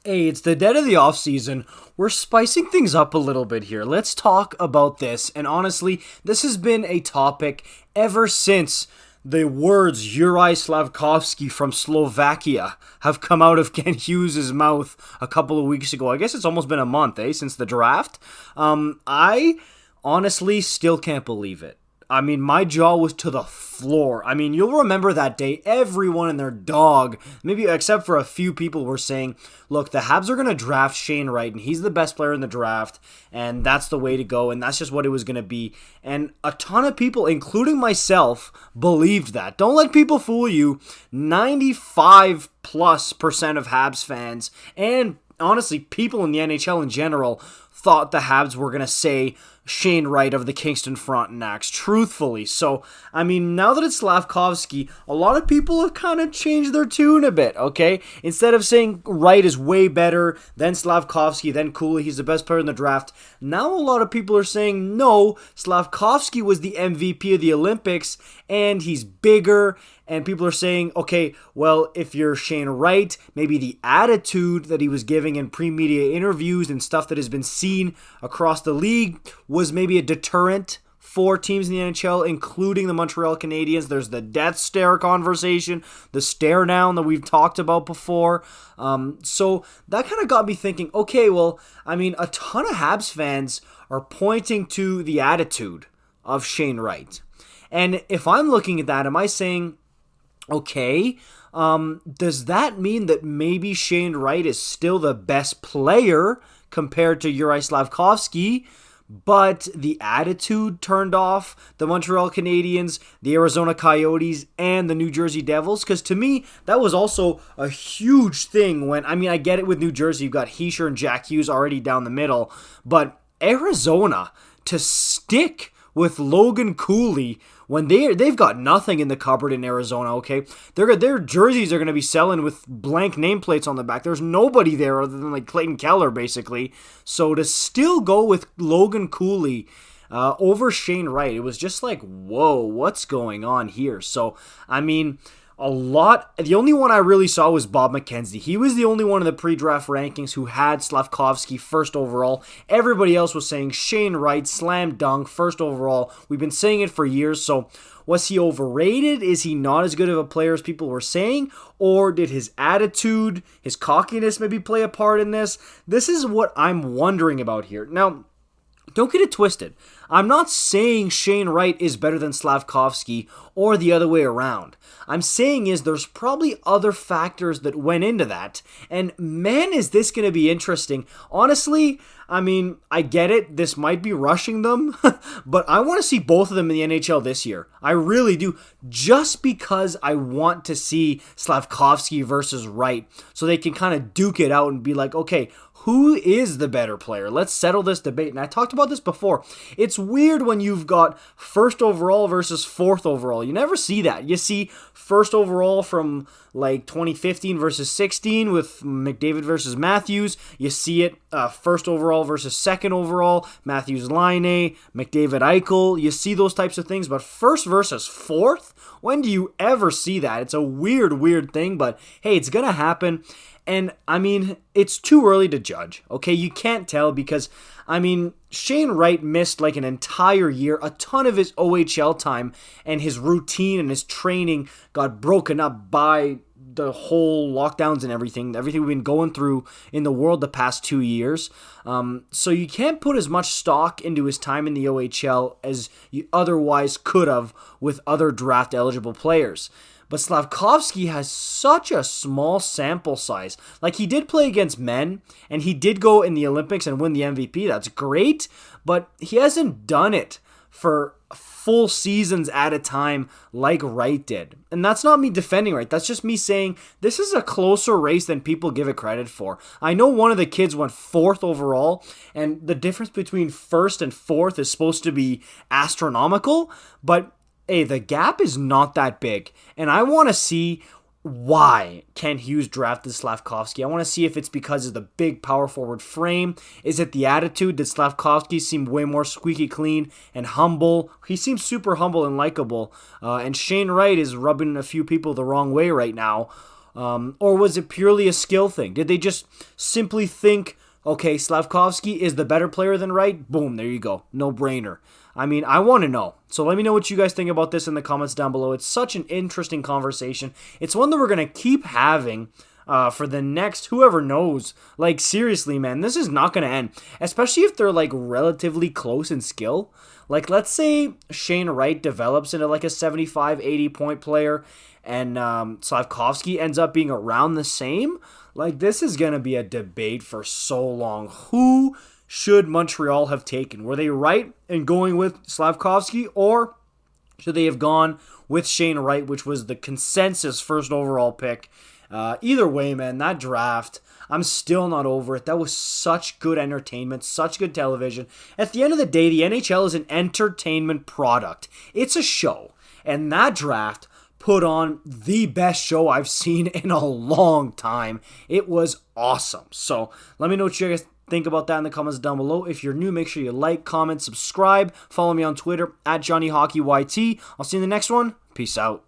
Hey, it's the dead of the off season. We're spicing things up a little bit here. Let's talk about this. And honestly, this has been a topic ever since the words Juraj Slafkovsky from Slovakia have come out of Ken Hughes' mouth a couple of weeks ago. I guess it's almost been a month, since the draft. I honestly still can't believe it. I mean, my jaw was to the floor. I mean, you'll remember that day, everyone and their dog, maybe except for a few people, were saying, look, the Habs are going to draft Shane Wright, and he's the best player in the draft, and that's the way to go, and that's just what it was going to be. And a ton of people, including myself, believed that. Don't let people fool you. 95+% of Habs fans, and honestly, people in the NHL in general, thought the Habs were going to say Shane Wright of the Kingston Frontenacs, truthfully. So, I mean, now that it's Slafkovsky, a lot of people have kind of changed their tune a bit, okay? Instead of saying Wright is way better, then Slafkovsky, then Cooley, he's the best player in the draft, now a lot of people are saying, no, Slafkovsky was the MVP of the Olympics, and he's bigger, and people are saying, okay, well, if you're Shane Wright, maybe the attitude that he was giving in pre-media interviews and stuff that has been seen across the league was maybe a deterrent for teams in the NHL, including the Montreal Canadiens. There's the death stare conversation, the stare down that we've talked about before. So that kind of got me thinking, okay, well, I mean, a ton of Habs fans are pointing to the attitude of Shane Wright. And if I'm looking at that, am I saying, okay, does that mean that maybe Shane Wright is still the best player compared to Juraj Slafkovsky, but the attitude turned off the Montreal Canadiens, the Arizona Coyotes, and the New Jersey Devils? Because to me, that was also a huge thing when, I mean, I get it with New Jersey, you've got Hischier and Jack Hughes already down the middle, but Arizona, to stick with Logan Cooley when they've got nothing in the cupboard in Arizona, okay? Their jerseys are going to be selling with blank nameplates on the back. There's nobody there other than like Clayton Keller, basically. So to still go with Logan Cooley over Shane Wright, it was just like, whoa, what's going on here? So, I mean, the only one I really saw was Bob McKenzie. He was the only one in the pre-draft rankings who had Slafkovsky first overall. Everybody else was saying Shane Wright, slam dunk, first overall. We've been saying it for years, so was he overrated? Is he not as good of a player as people were saying? Or did his attitude, his cockiness maybe play a part in this? This is what I'm wondering about here. Now, don't get it twisted. I'm not saying Shane Wright is better than Slafkovsky or the other way around. I'm saying there's probably other factors that went into that. And man, is this going to be interesting. Honestly, I mean, I get it. This might be rushing them, but I want to see both of them in the NHL this year. I really do. Just because I want to see Slafkovsky versus Wright so they can kind of duke it out and be like, okay, who is the better player? Let's settle this debate. And I talked about this before. It's weird when you've got first overall versus fourth overall. You never see that. You see first overall from like 2015 versus 16 with McDavid versus Matthews. You see it first overall versus second overall, Matthews Laine, McDavid Eichel. You see those types of things. But first versus fourth? When do you ever see that? It's a weird thing. But hey, it's going to happen. And, I mean, it's too early to judge, okay? You can't tell because, I mean, Shane Wright missed like an entire year, a ton of his OHL time, and his routine and his training got broken up by the whole lockdowns and everything we've been going through in the world the past 2 years. So you can't put as much stock into his time in the OHL as you otherwise could have with other draft-eligible players. But Slafkovsky has such a small sample size. Like, he did play against men, and he did go in the Olympics and win the MVP. That's great, but he hasn't done it for full seasons at a time like Wright did. And that's not me defending Wright. That's just me saying this is a closer race than people give it credit for. I know one of the kids went fourth overall, and the difference between first and fourth is supposed to be astronomical, but hey, the gap is not that big, and I want to see why Ken Hughes drafted Slafkovsky. I want to see if it's because of the big power forward frame. Is it the attitude? Did Slafkovsky seem way more squeaky clean and humble? He seems super humble and likable, and Shane Wright is rubbing a few people the wrong way right now. Or was it purely a skill thing? Did they just simply think, okay, Slafkovsky is the better player than Wright? Boom, there you go. No brainer. I mean, I want to know. So let me know what you guys think about this in the comments down below. It's such an interesting conversation. It's one that we're going to keep having for the next, whoever knows. Like, seriously, man, this is not going to end. Especially if they're, like, relatively close in skill. Like, let's say Shane Wright develops into, like, a 75, 80-point player, and Slafkovsky ends up being around the same. Like, this is going to be a debate for so long. Who should Montreal have taken? Were they right in going with Slafkovsky, or should they have gone with Shane Wright, which was the consensus first overall pick? Either way, man, that draft, I'm still not over it. That was such good entertainment, such good television. At the end of the day, the NHL is an entertainment product. It's a show. And that draft put on the best show I've seen in a long time. It was awesome. So let me know what you guys think about that in the comments down below. If you're new, make sure you like, comment, subscribe. Follow me on Twitter at JohnnyHockeyYT. I'll see you in the next one. Peace out.